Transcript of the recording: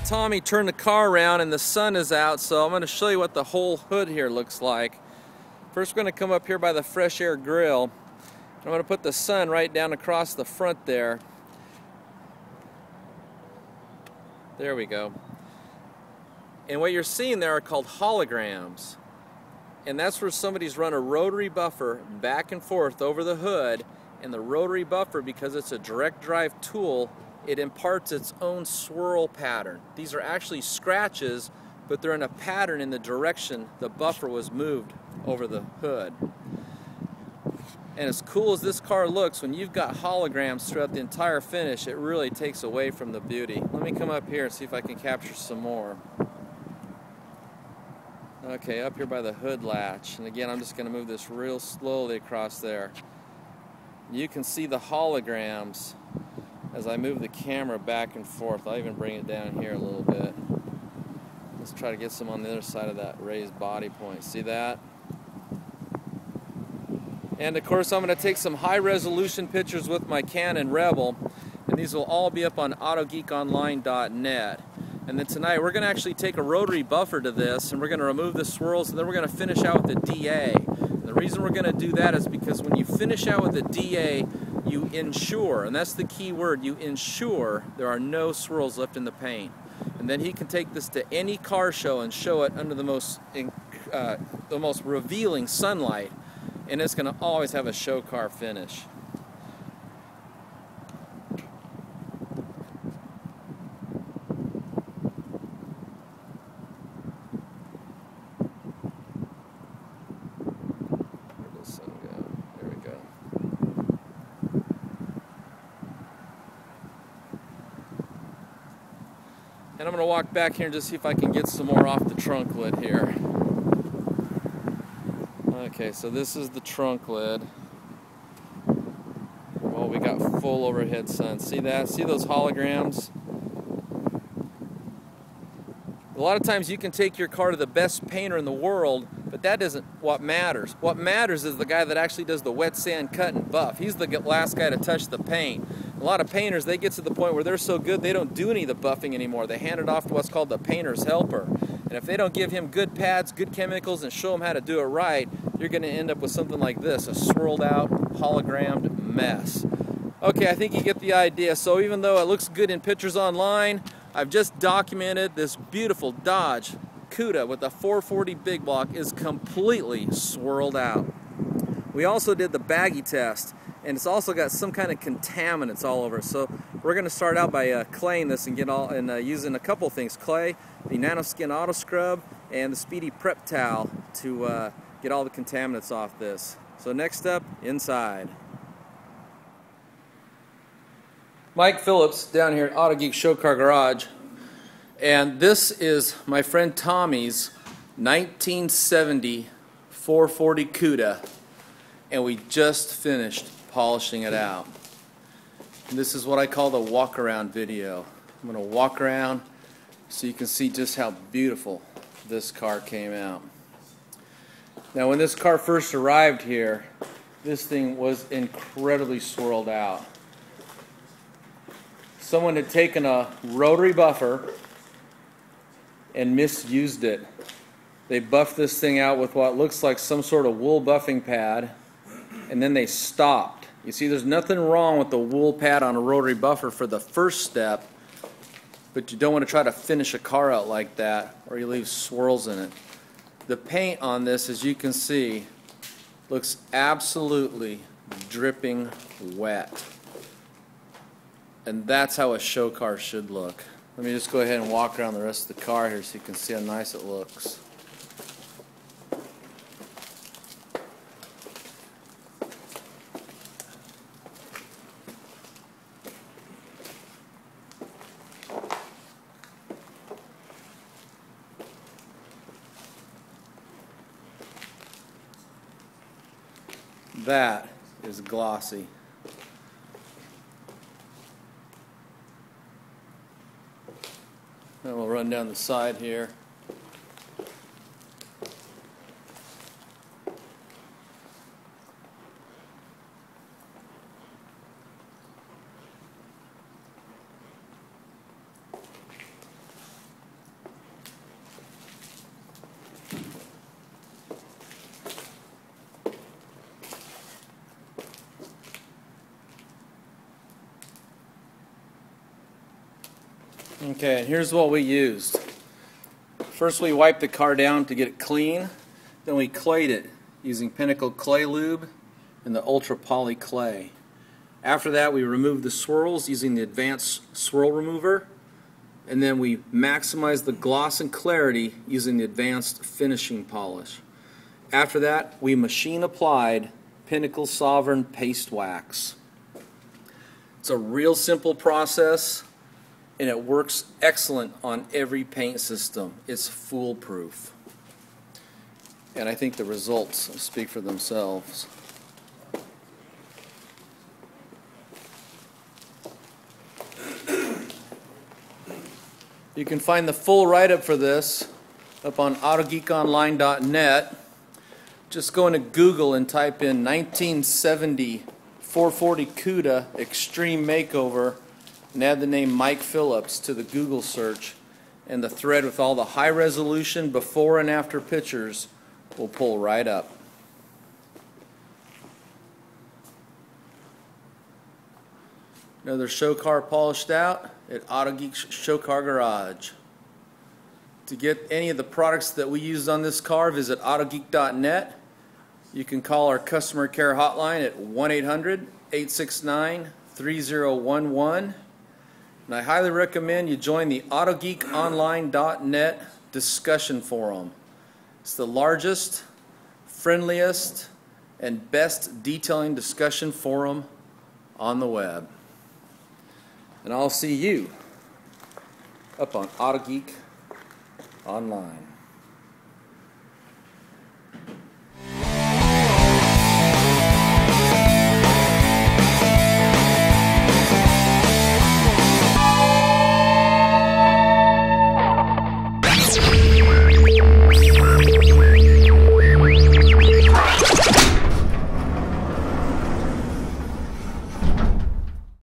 Tommy turned the car around and the sun is out, so I'm going to show you what the whole hood here looks like. First we're going to come up here by the fresh air grill. I'm going to put the sun right down across the front there. There we go. And what you're seeing there are called holograms. And that's where somebody's run a rotary buffer back and forth over the hood. And the rotary buffer, because it's a direct drive tool, it imparts its own swirl pattern. These are actually scratches, but they're in a pattern in the direction the buffer was moved over the hood. And as cool as this car looks, when you've got holograms throughout the entire finish, it really takes away from the beauty. Let me come up here and see if I can capture some more. Okay, up here by the hood latch. And again, I'm just going to move this real slowly across there. You can see the holograms as I move the camera back and forth. I'll even bring it down here a little bit. Let's try to get some on the other side of that raised body point. See that? And of course I'm going to take some high resolution pictures with my Canon Rebel, and these will all be up on AutogeekOnline.net. And then tonight we're going to actually take a rotary buffer to this, and we're going to remove the swirls, and then we're going to finish out with the DA. And the reason we're going to do that is because when you finish out with the DA, you ensure, and that's the key word, you ensure there are no swirls left in the paint. And then he can take this to any car show and show it under the most revealing sunlight, and it's going to always have a show car finish. Where does the sun go? There we go. And I'm going to walk back here and just see if I can get some more off the trunk lid here. Okay, so this is the trunk lid. Well, we got full overhead sun. See that? See those holograms? A lot of times you can take your car to the best painter in the world, but that isn't what matters. What matters is the guy that actually does the wet sand cut and buff. He's the last guy to touch the paint. A lot of painters, they get to the point where they're so good they don't do any of the buffing anymore. They hand it off to what's called the painter's helper. And if they don't give him good pads, good chemicals, and show him how to do it right, you're going to end up with something like this, a swirled out, hologrammed mess. Okay, I think you get the idea. So even though it looks good in pictures online, I've just documented this beautiful Dodge Cuda with a 440 big block is completely swirled out. We also did the baggy test, and it's also got some kind of contaminants all over. So we're going to start out by claying this and using a couple things: clay, the Nanoskin Auto Scrub, and the Speedy Prep Towel to get all the contaminants off this. So next up, inside. Mike Phillips down here at Autogeek Show Car Garage, and this is my friend Tommy's 1970 440 Cuda, and we just finished polishing it out. And this is what I call the walk around video. I'm going to walk around so you can see just how beautiful this car came out. Now when this car first arrived here, this thing was incredibly swirled out. Someone had taken a rotary buffer and misused it. They buffed this thing out with what looks like some sort of wool buffing pad, and then they stopped. You see, there's nothing wrong with the wool pad on a rotary buffer for the first step, but you don't want to try to finish a car out like that or you leave swirls in it. The paint on this, as you can see, looks absolutely dripping wet. And that's how a show car should look. Let me just go ahead and walk around the rest of the car here so you can see how nice it looks. That is glossy. And we'll run down the side here. Okay, and here's what we used. First we wiped the car down to get it clean. Then we clayed it using Pinnacle Clay Lube and the Ultra Poly Clay. After that we removed the swirls using the Advanced Swirl Remover. And then we maximized the gloss and clarity using the Advanced Finishing Polish. After that we machine applied Pinnacle Sovereign Paste Wax. It's a real simple process, and it works excellent on every paint system. It's foolproof. And I think the results speak for themselves. You can find the full write-up for this up on AutogeekOnline.net. Just go into Google and type in 1970 440 Cuda Extreme Makeover and add the name Mike Phillips to the Google search, and the thread with all the high resolution before and after pictures will pull right up. Another show car polished out at Autogeek's Show Car Garage. To get any of the products that we used on this car, visit Autogeek.net. You can call our customer care hotline at 1-800-869-3011. And I highly recommend you join the AutogeekOnline.net discussion forum. It's the largest, friendliest, and best detailing discussion forum on the web. And I'll see you up on Autogeek Online.